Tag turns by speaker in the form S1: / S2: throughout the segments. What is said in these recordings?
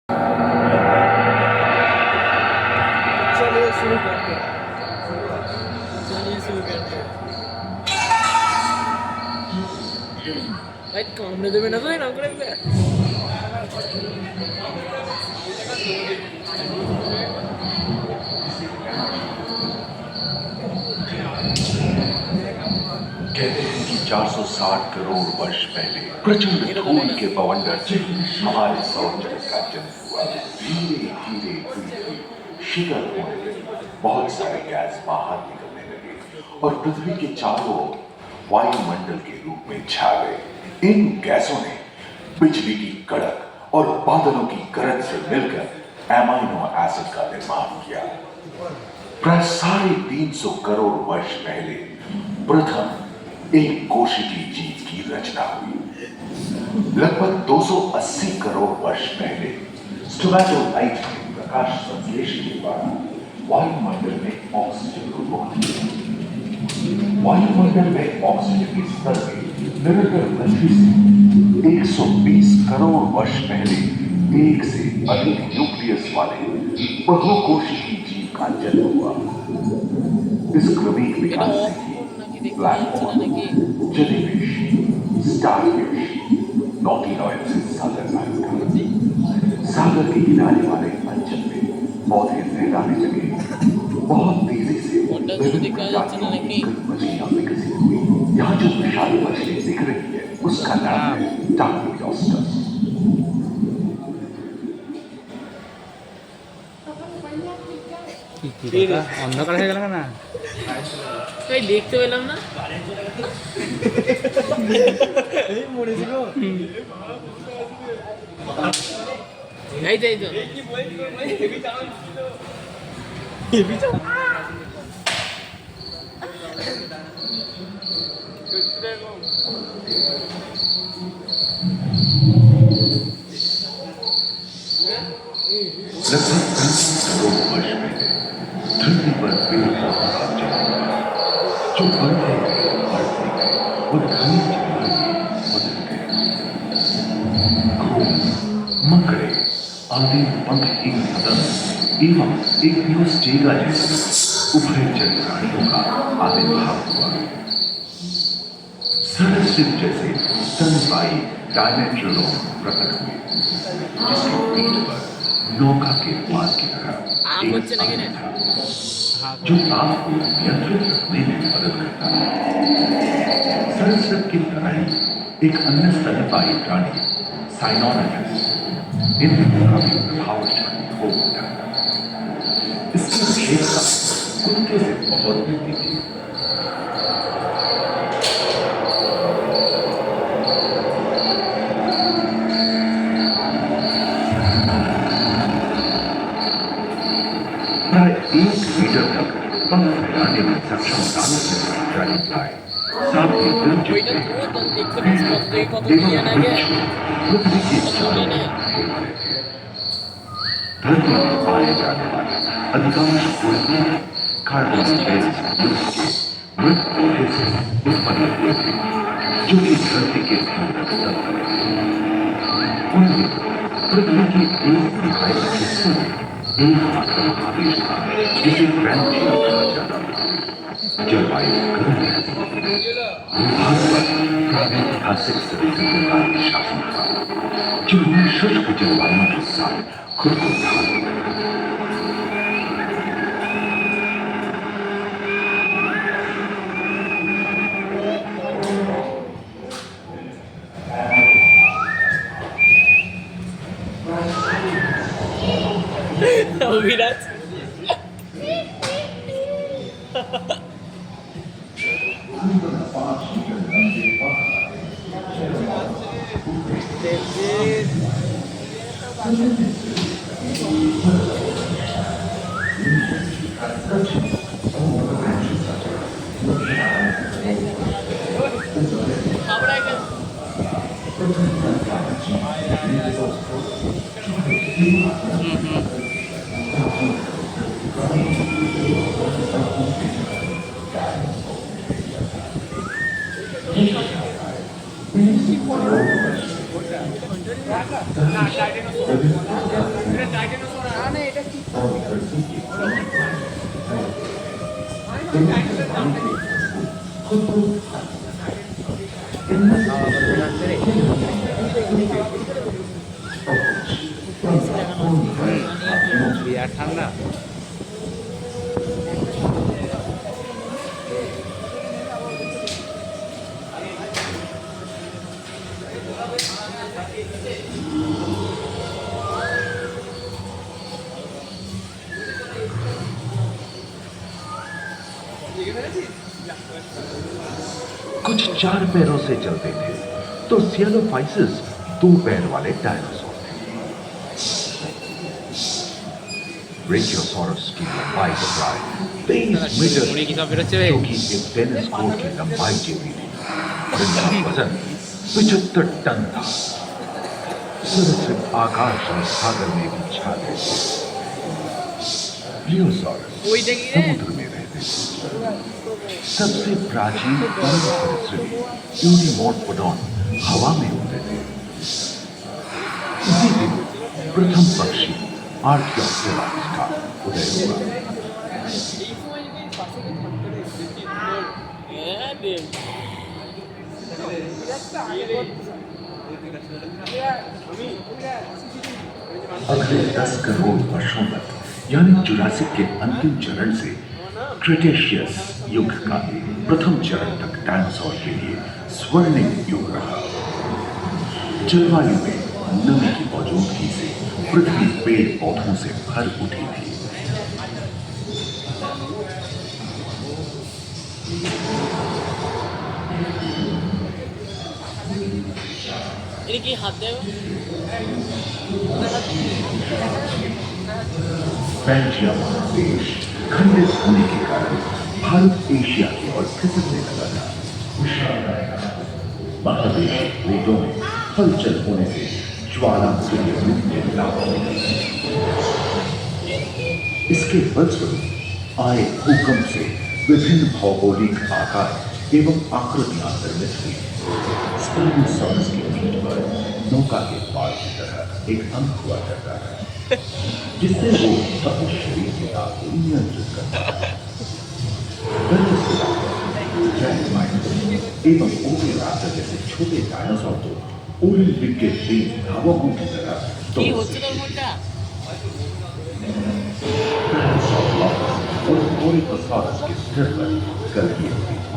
S1: चलिए शुरू करते चलिए शुरू करते भाई कामने देवे ना तो ना करे
S2: कहते हैं कि 460 करोड़ वर्ष पहले प्रचंड धूल के बवंडर से हमारे सौर जगत का जन्म हुआ। धीरे धीरे पृथ्वी शीतल होने लगी, बहुत सारे गैस बाहर निकलने लगे और पृथ्वी के चारों ओर वायुमंडल के रूप में छा गए। इन गैसों ने बिजली की कड़क और बादलों की गरज से मिलकर एमाइनो एसिड का निर्माण किया। प्राय 350 करोड़ वर्ष पहले प्रथम एक कोशिकीय जीव की रचना हुई। लगभग 280 करोड़ वर्ष पहले स्टोमेटोलाइट के प्रकाश संश्लेषण के बाद वायुमंडल में ऑक्सीजन को रोक दिया। वायुमंडल में ऑक्सीजन के स्तर में निरंतर वृद्धि से 120 करोड़ वर्ष पहले एक से अधिक न्यूक्लियस वाले बहुकोशिकीय जीव का जन्म हुआ। इस क्रमिक विकास से ब्लैक होल, जेलीफिश, स्टारफिश, नॉटिलॉइड से सागर के किनारे वाले अंचल में पौधे लहराने लगे। बहुत तेजी से विभिन्न प्रजातियों की मछलियां विकसित हुई। यहाँ जो विशाल मछली दिख रही है उसका नाम है टार्कियोस्टस।
S3: অন্ধকার হয়ে গেল না
S1: ভাই দেখতে পেলাম না
S3: এই মরেছিল
S1: এই তো
S2: लगभग 30 करोड़ वर्ष पहले धरती पर पेड़ पौधों का जन्म हुआ, जो बढ़ते गए और घनी जंगल में बदल गए। घोड़े, मकड़े आदि पंखहीन पतंग एवं एक न्यूस्टेगा जैसे उभयचर प्राणियों का आविर्भाव हुआ। सरसरिप जैसे स्तनपायी डायमेट्रोडोन प्रकट हुए, जिसके पीठ पर नौका के पाल की तरह एक अंग था, जो ताप को नियंत्रित रखने में मदद करता है। सरसरिप की तरह ही एक अन्य स्तनपायी प्राणी साइनोरॉयड्स इंद्र का भी प्रभावशाली हो उठा। इसकी विशेषता कुत्ते से बहुत मिलती थी। प्राय 1 मीटर तक पंख फैलाने में सक्षम दानव से प्राणी पाए। साथ ही
S1: ওইটা তো দেখতে পাচ্ছি কত নিয়ে না গে
S2: पृथ्वी के चारों ओर घेरे हुए थे। धरती में पाए जाने वाले अधिकांश उल्लियां कार्बन गैस युक्त के मृत पौधे से उत्पन्न हुए थे, जो कि धरती के भीतर दबते थे। उनमें पृथ्वी के 1/3 हिस्से में एकमात्र महादेश था, जिसे ग्रैंड चीन कहा जाता था। जलवायु गर्म रहती थी। भूभाग पर प्रागैतिहासिक सभ्यता का शासन था, जिन्होंने शुष्क जलवायु के साथ खुद को ढाल लिया।
S1: অভিরাজ
S3: biar ঠান্ডা
S2: कुछ चार पैरों से चलते थे तो सियालोफाइसिस दो पैर वाले डायनासोर थे। ब्रेकियोसॉरस की लंबाई का प्राय 23 मीटर, जो कि एक टेनिस कोर्ट की लंबाई जितनी थी, और इनका वजन 75 टन था। सिर्फ आकाश और सागर में भी छा गए थे। प्लियोसॉरस समुद्र में रहते थे। सबसे प्राचीन परम सरीसृप यूनिमोर्फोडॉन हवा में उड़ते थे। इसी दिन प्रथम पक्षी आर्कियोप्टेरॉप्स का उदय हुआ। अगले 10 करोड़ वर्षों तक यानी जुरासिक के अंतिम चरण से क्रेटेशियस युग का प्रथम चरण तक डायनासोर के लिए स्वर्णिम युग रहा। जलवायु में नमी की मौजूदगी से पृथ्वी पेड़ पौधों से भर उठी थी।
S1: इनकी हदें
S2: पैंजिया महादेश खंडित होने के कारण भारत एशिया की ओर खिसकने लगा था। महादेश प्लेटों में हलचल होने से ज्वालामुखी के रूप में लाभ हुई। इसके फलस्वरूप आए भूकंप से विभिन्न भौगोलिक आकार एवं आकृतियां निर्मित हुई। स्पाइनोसॉरस की पीठ पर नौका के पाल की तरह एक अंक हुआ करता था, जिससे वो अपने शरीर के दाब को नियंत्रित करता था। एवं ओविराप्टर जैसे छोटे डायनासोर तो ओलिंपिक के तेज धावकों की तरह और ओरिकोसॉरस के सिर पर गर्मी होती थी।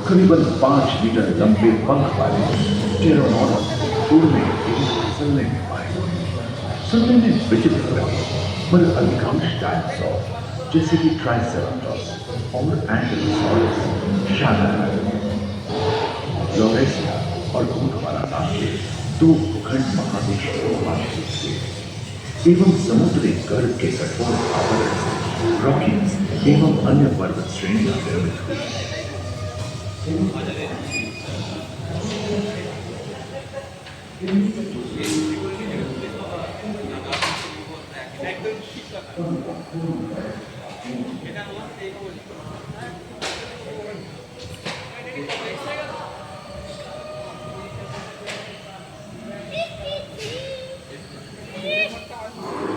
S2: करीबन 5 मीटर लंबे पंख वाले टेरोनोडॉन उड़ने एवं फिसलने में पाए। सुनने में विचित्र लगे, पर अधिकांश डायनासोर जैसे कि ट्राइसेराटोप्स और एंकिलोसॉरस शाकाहारी, लॉरेसिया और ऊंटवाला नाम के 2 भूखंड महादेश को वांछित थे एवं समुद्री गर्भ के कठोर आवरण से रॉकीज एवं अन्य पर्वत श्रेणियां निर्मित हुई।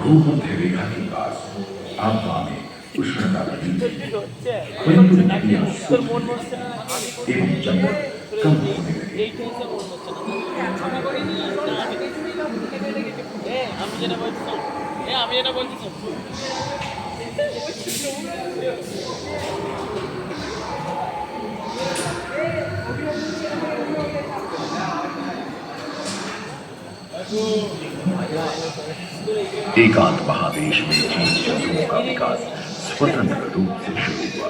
S2: भूमध्य रेखा के पास आबा में उष्णता बढ़ी, परंतु नदियां एवं जंगल कम होने लगे। एकांत महादेश में जीव जंतुओं का विकास स्वतंत्र रूप से शुरू हुआ।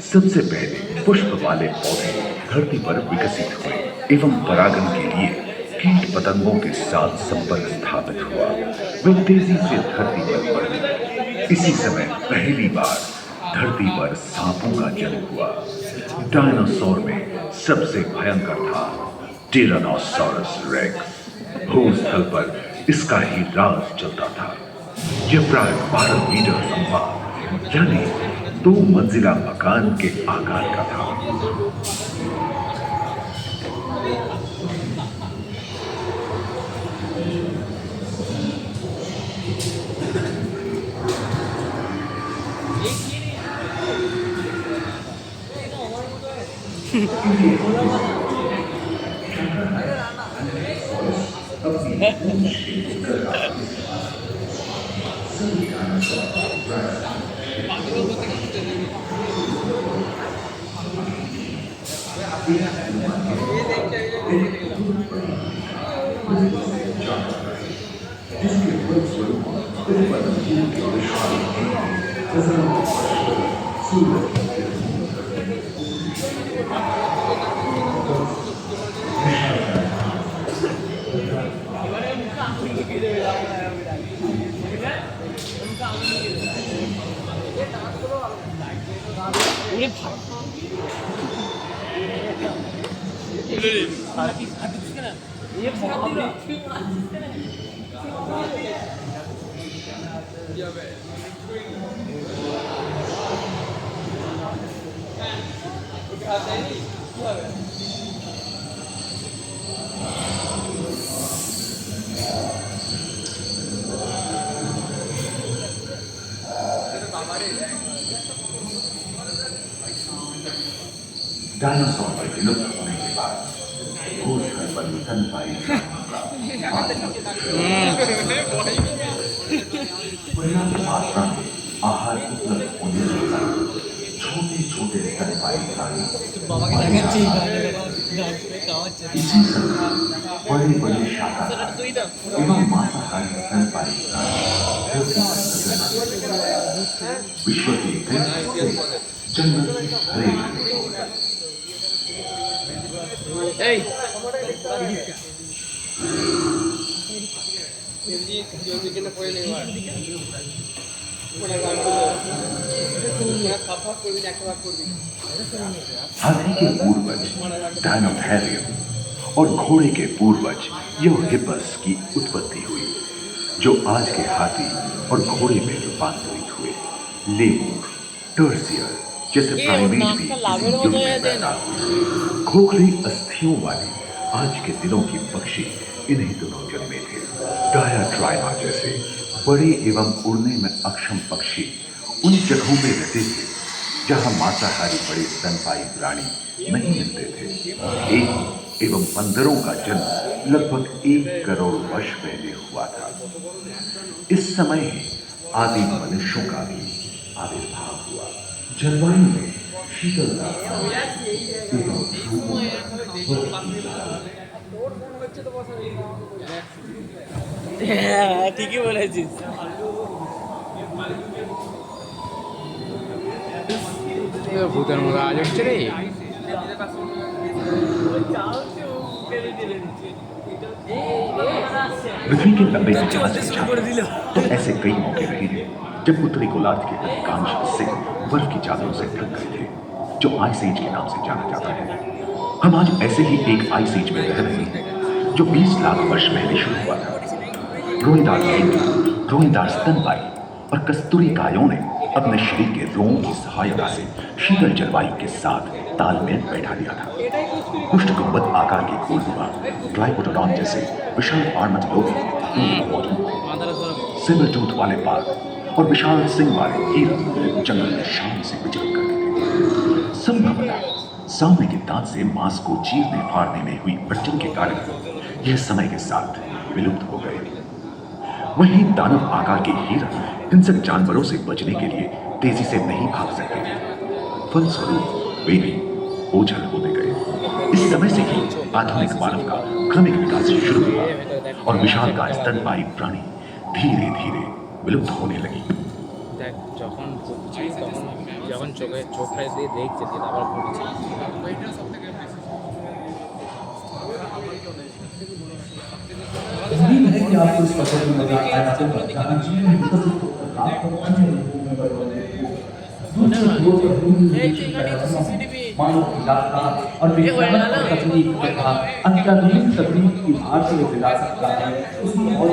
S2: सबसे पहले पुष्प वाले पौधे धरती पर विकसित हुए एवं परागण के लिए कीट पतंगों के साथ संपर्क स्थापित हुआ। वे तेजी से धरती पर बढ़े। इसी समय पहली बार धरती पर सांपों का जन्म हुआ। डायनासोर में सबसे भयंकर था टिरानोसॉरस रेक्स। भूस्थल पर इसका ही राज चलता था। यह प्राय 12 मीटर लंबा यानी 2 मंजिला मकान के आकार का था। डायनासोर पर विलुप्त होने के बाद भूस्खलन पर स्तनपायी पर्याप्त मात्रा में आहार उपलब्ध होने के कारण छोटे छोटे स्तनपायी प्राणी इसी समय बड़े बड़े शाकाहारी एवं मांसाहारी स्तनपायी विश्व के कई हिस्से जंगल से भरे हुए
S1: Hey.
S2: हाथी के पूर्वज डायनोथेरियम और घोड़े के पूर्वज यूहिपस की उत्पत्ति हुई, जो आज के हाथी और घोड़े में रूपांतरित हुए। लेमूर, टर्सियर जैसे प्राइमेट भी इसी युग में पैदा हुए। खोखली अस्थियों वाली आज के दिनों की पक्षी इन्हीं दिनों जन्मे थे। डायाट्राइमा जैसे बड़े एवं उड़ने में अक्षम पक्षी उन जगहों में रहते थे जहां मांसाहारी बड़े स्तनपायी प्राणी नहीं मिलते थे। एक एवं बंदरों का जन्म लगभग 1 करोड़ वर्ष पहले हुआ था। इस समय ही आदि मनुष्यों का भी आविर्भाव हुआ। जलवायु में शीतलता
S1: ঠিকই বলেছিস।
S3: ভূতের মতো আজ হচ্ছে রে।
S2: पृथ्वी के लंबे इतिहास से तो ऐसे कई मौके रहे हैं जब उत्तरी गोलार्ध के अधिकांश हिस्से बर्फ की चादरों से ढक गए थे, जो आइस एज के नाम से जाना जाता है। हम आज ऐसे ही एक आइस एज में रह रहे हैं जो 20 लाख वर्ष पहले शुरू हुआ था। रोएदार मेंढक, रोएदार स्तनपायी और कस्तूरी कायों ने अपने शरीर के रोम की सहायता से शीतल जलवायु के साथ तालमेल बैठा दिया था। पुष्ट गुंबद आकार के कोलुआ ट्राइपोडोडॉन जैसे विशाल आर्मटलोगी मौजूद थे। सिबरटूथ वाले बाघ और विशाल सिंग वाले हिरन जंगल में शान से विचरण करते थे। संभवतः सामने के दांत से मांस को चीरने फाड़ने में हुई अड़चन के कारण यह समय के साथ विलुप्त हो गए। वहीं दानव आकार के हिरन हिंसक जानवरों से बचने के लिए तेजी से नहीं भाग सकते थे। फलस्वरूप वे भी ओझल होते गए। इस समय से ही आधुनिक मानव का क्रमिक विकास शुरू हुआ और विशालकाय स्तनपायी प्राणी धीरे धीरे विलुप्त होने लगी।
S3: দেখ যখন ভুগছি তখন যখন চোখে দিয়ে দেখছে যে আবার ভুগছি।
S4: उम्मीद है कि आपको इस पत्र में मजा आया होगा, जहां जीवन विकसित होकर आपको अन्य रूपों में बदलने को दूर से दूर तक मानव की यात्रा और विज्ञान और तकनीक तथा अत्याधुनिक तकनीक की भारतीय विरासत का है। उसकी और